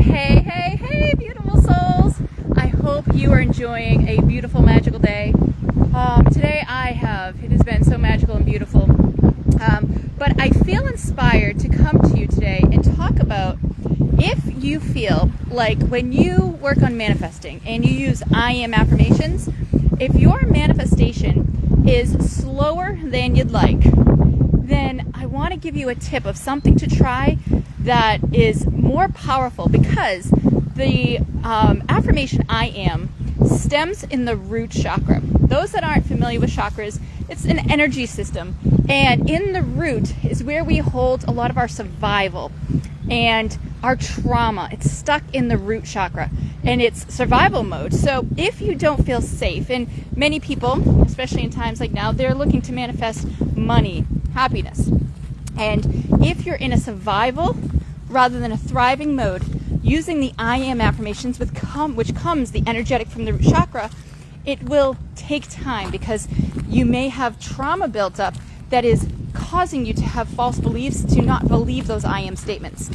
Hey, hey, hey, beautiful souls. I hope you are enjoying a beautiful, magical day. Today it has been so magical and beautiful. But I feel inspired to come to you today and talk about if you feel like when you work on manifesting and you use I am affirmations, if your manifestation is slower than you'd like, then I want to give you a tip of something to try that is more powerful, because the affirmation I am stems in the root chakra. Those that aren't familiar with chakras, it's an energy system, and in the root is where we hold a lot of our survival and our trauma. It's stuck in the root chakra and it's survival mode. So if you don't feel safe, and many people, especially in times like now, they're looking to manifest money, happiness, and if you're in a survival rather than a thriving mode, using the I am affirmations, which comes the energetic from the root chakra, it will take time, because you may have trauma built up that is causing you to have false beliefs, to not believe those I am statements.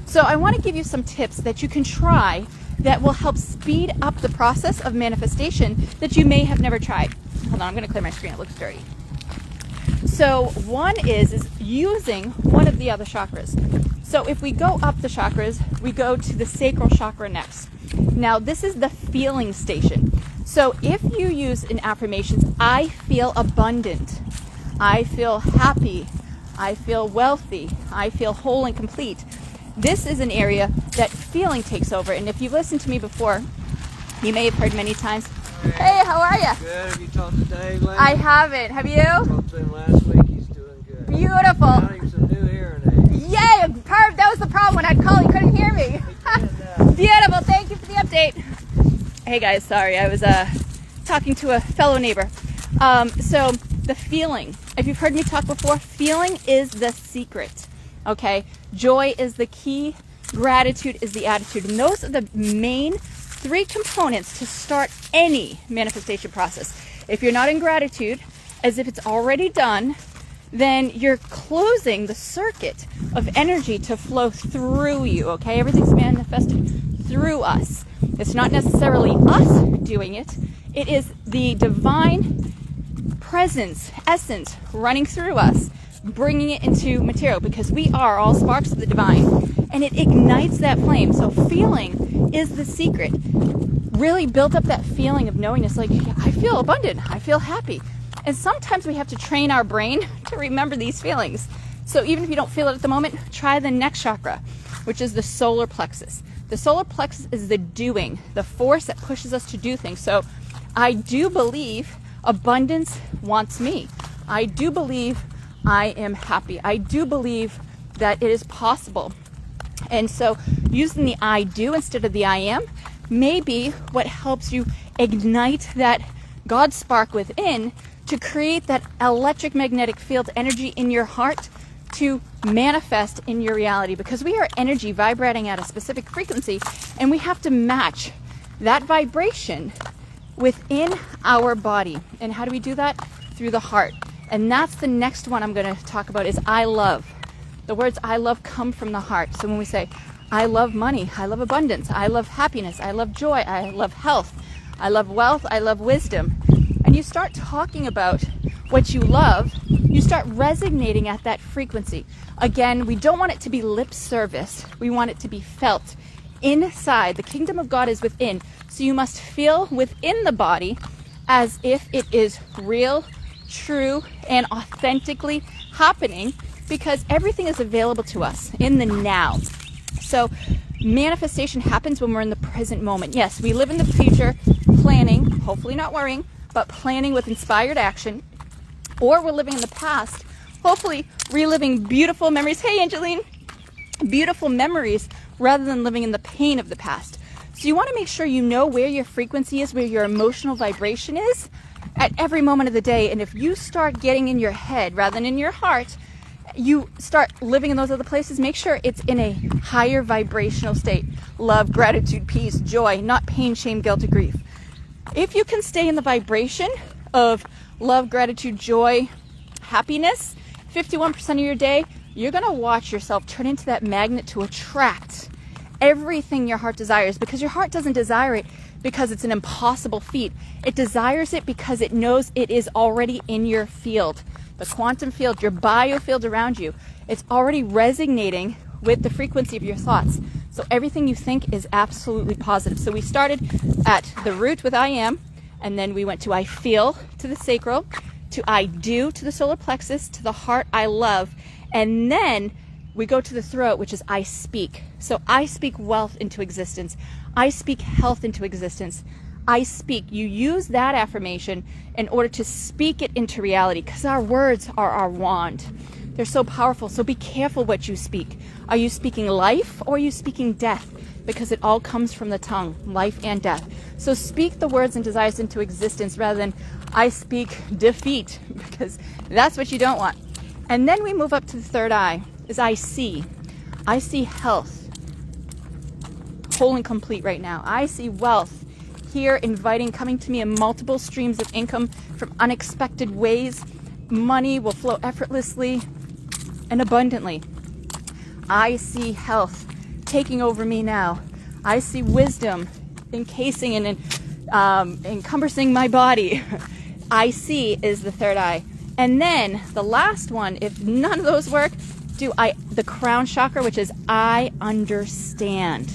So I want to give you some tips that you can try that will help speed up the process of manifestation that you may have never tried. Hold on, I'm going to clear my screen. It looks dirty. So one is using one of the other chakras. So if we go up the chakras, we go to the Sacral Chakra next. Now this is the feeling station. So if you use in affirmations, I feel abundant, I feel happy, I feel wealthy, I feel whole and complete, this is an area that feeling takes over. And if you've listened to me before, you may have heard many times, hey, how are you? Good. Have you talked to Dave lately? I haven't. Have you? I talked to him last week. He's doing good. Beautiful. Got him some new hearing aids. Yay! That was the problem. When I'd call, you couldn't hear me. Beautiful. Thank you for the update. Hey guys, sorry. I was talking to a fellow neighbor. So the feeling. If you've heard me talk before, feeling is the secret. Okay? Joy is the key. Gratitude is the attitude. And those are the main three components to start any manifestation process. If you're not in gratitude, as if it's already done, then you're closing the circuit of energy to flow through you, okay? Everything's manifested through us. It's not necessarily us doing it. It is the divine presence, essence, running through us, bringing it into material, because we are all sparks of the divine, and it ignites that flame. So feeling is the secret. Really build up that feeling of knowingness, like, I feel abundant, I feel happy. And sometimes we have to train our brain to remember these feelings. So even if you don't feel it at the moment, try the next chakra, which is the solar plexus. The solar plexus is the doing, the force that pushes us to do things. So I do believe abundance wants me. I do believe I am happy. I do believe that it is possible. And so using the I do instead of the I am may be what helps you ignite that God spark within to create that electric magnetic field energy in your heart to manifest in your reality, because we are energy vibrating at a specific frequency, and we have to match that vibration within our body. And how do we do that? Through the heart. And that's the next one I'm going to talk about, is I love. The words I love come from the heart. So when we say I love money, I love abundance, I love happiness, I love joy, I love health, I love wealth, I love wisdom, and you start talking about what you love, you start resonating at that frequency. Again, we don't want it to be lip service. We want it to be felt inside. The kingdom of God is within. So you must feel within the body as if it is real, true, and authentically happening, because everything is available to us in the now. So manifestation happens when we're in the present moment. Yes, we live in the future, planning, hopefully not worrying, but planning with inspired action. Or we're living in the past, hopefully reliving beautiful memories. Hey, Angeline! Beautiful memories rather than living in the pain of the past. So you want to make sure you know where your frequency is, where your emotional vibration is at every moment of the day. And if you start getting in your head rather than in your heart, you start living in those other places, make sure it's in a higher vibrational state. Love, gratitude, peace, joy, not pain, shame, guilt, or grief. If you can stay in the vibration of love, gratitude, joy, happiness, 51% of your day, you're going to watch yourself turn into that magnet to attract everything your heart desires, because your heart doesn't desire it because it's an impossible feat. It desires it because it knows it is already in your field. The quantum field, your biofield around you, it's already resonating with the frequency of your thoughts. So everything you think is absolutely positive. So we started at the root with I am, and then we went to I feel, to the sacral, to I do, to the solar plexus, to the heart, I love, and then we go to the throat, which is I speak. So I speak wealth into existence. I speak health into existence. I speak. You use that affirmation in order to speak it into reality, because our words are our wand. They're so powerful. So be careful what you speak. Are you speaking life or are you speaking death? Because it all comes from the tongue, life and death. So speak the words and desires into existence rather than I speak defeat, because that's what you don't want. And then we move up to the third eye, is I see. I see health, whole and complete right now. I see wealth here, inviting, coming to me in multiple streams of income from unexpected ways. Money will flow effortlessly and abundantly. I see health taking over me now. I see wisdom encasing and encompassing my body. I see is the third eye. And then the last one, if none of those work, the crown chakra, which is I understand.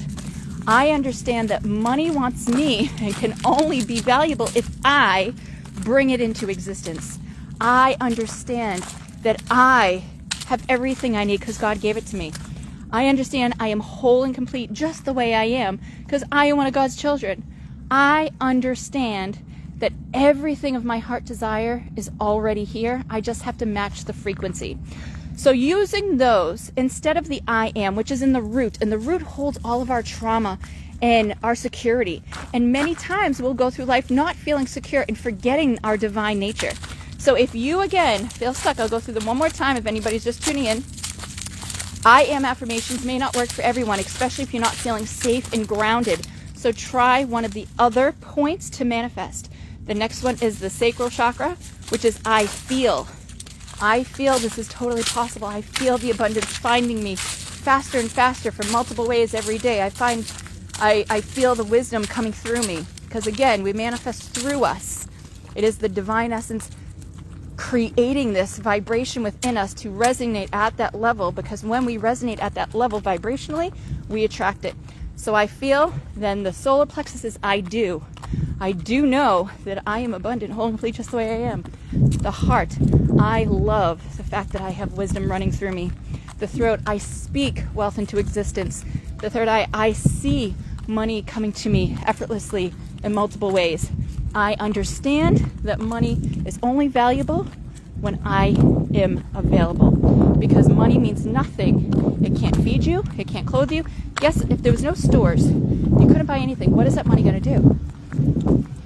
I understand that money wants me and can only be valuable if I bring it into existence. I understand that I have everything I need because God gave it to me. I understand I am whole and complete just the way I am because I am one of God's children. I understand that everything of my heart desire is already here. I just have to match the frequency. So using those instead of the I am, which is in the root, and the root holds all of our trauma and our security. And many times we'll go through life not feeling secure and forgetting our divine nature. So if you, again, feel stuck, I'll go through them one more time if anybody's just tuning in. I am affirmations may not work for everyone, especially if you're not feeling safe and grounded. So try one of the other points to manifest. The next one is the sacral chakra, which is I feel. I feel this is totally possible. I feel the abundance finding me faster and faster from multiple ways every day. I feel the wisdom coming through me because, again, we manifest through us. It is the divine essence creating this vibration within us to resonate at that level, because when we resonate at that level vibrationally, we attract it. So I feel, then the solar plexus is I do. I do know that I am abundant, whole and complete just the way I am. The heart, I love the fact that I have wisdom running through me. The throat, I speak wealth into existence. The third eye, I see money coming to me effortlessly in multiple ways. I understand that money is only valuable when I am available, because money means nothing. It can't feed you. It can't clothe you. Yes, if there was no stores, you couldn't buy anything. What is that money going to do?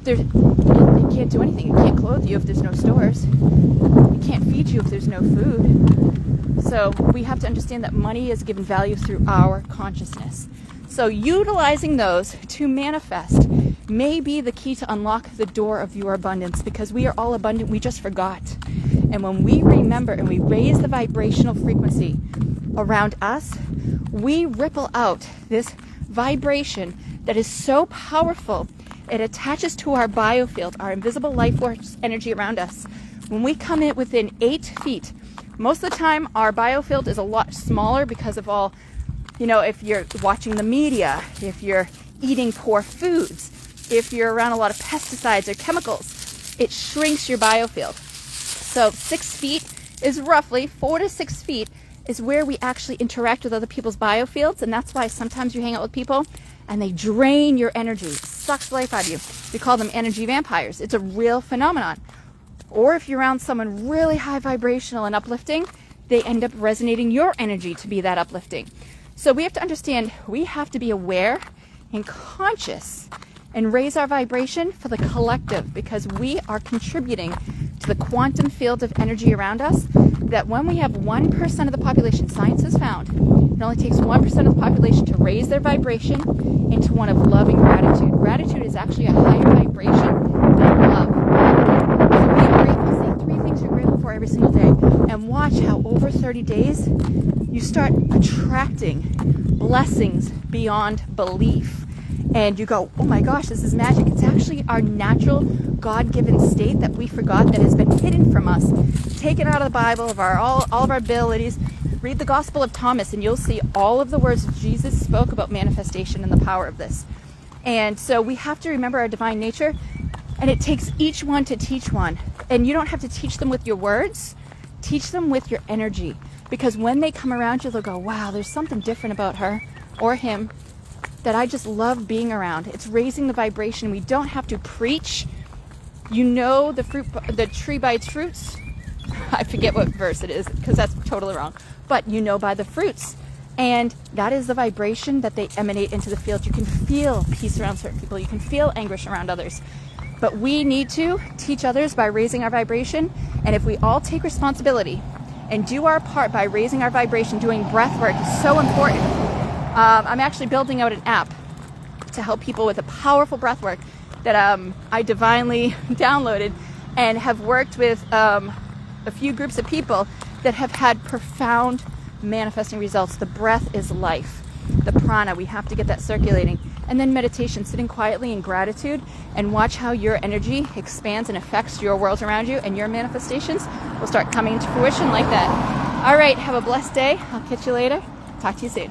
It can't do anything. It can't clothe you if there's no stores. It can't feed you if there's no food. So we have to understand that money is given value through our consciousness. So utilizing those to manifest may be the key to unlock the door of your abundance, because we are all abundant. We just forgot. And when we remember and we raise the vibrational frequency around us, we ripple out this vibration that is so powerful. It attaches to our bioffield, our invisible life force energy around us. When we come in within 8 feet, most of the time our bioffield is a lot smaller because of all, if you're watching the media, if you're eating poor foods, if you're around a lot of pesticides or chemicals, it shrinks your biofield. So 6 feet is roughly 4 to 6 feet is where we actually interact with other people's biofields. And that's why sometimes you hang out with people and they drain your energy, sucks the life out of you. We call them energy vampires. It's a real phenomenon. Or if you're around someone really high vibrational and uplifting, they end up resonating your energy to be that uplifting. So we have to understand we have to be aware and conscious and raise our vibration for the collective, because we are contributing to the quantum field of energy around us. That when we have 1% of the population, science has found, it only takes 1% of the population to raise their vibration into one of love and gratitude. Gratitude is actually a higher vibration than love. So be grateful. Say 3 things you're grateful for every single day, and watch how over 30 days you start attracting blessings beyond belief. And you go, oh my gosh, this is magic. It's actually our natural God-given state that we forgot, that has been hidden from us, taken out of the Bible, of all of our abilities. Read the Gospel of Thomas and you'll see all of the words Jesus spoke about manifestation and the power of this. And so we have to remember our divine nature, and it takes each one to teach one. And you don't have to teach them with your words, teach them with your energy. Because when they come around you, they'll go, wow, there's something different about her or him that I just love being around. It's raising the vibration. We don't have to preach. You know the tree by its fruits. I forget what verse it is because that's totally wrong. But you know by the fruits. And that is the vibration that they emanate into the field. You can feel peace around certain people. You can feel anguish around others. But we need to teach others by raising our vibration. And if we all take responsibility and do our part by raising our vibration, doing breath work is so important. I'm actually building out an app to help people with a powerful breath work that I divinely downloaded, and have worked with a few groups of people that have had profound manifesting results. The breath is life. The prana, we have to get that circulating. And then meditation, sitting quietly in gratitude and watch how your energy expands and affects your world around you, and your manifestations will start coming to fruition like that. All right, have a blessed day. I'll catch you later. Talk to you soon.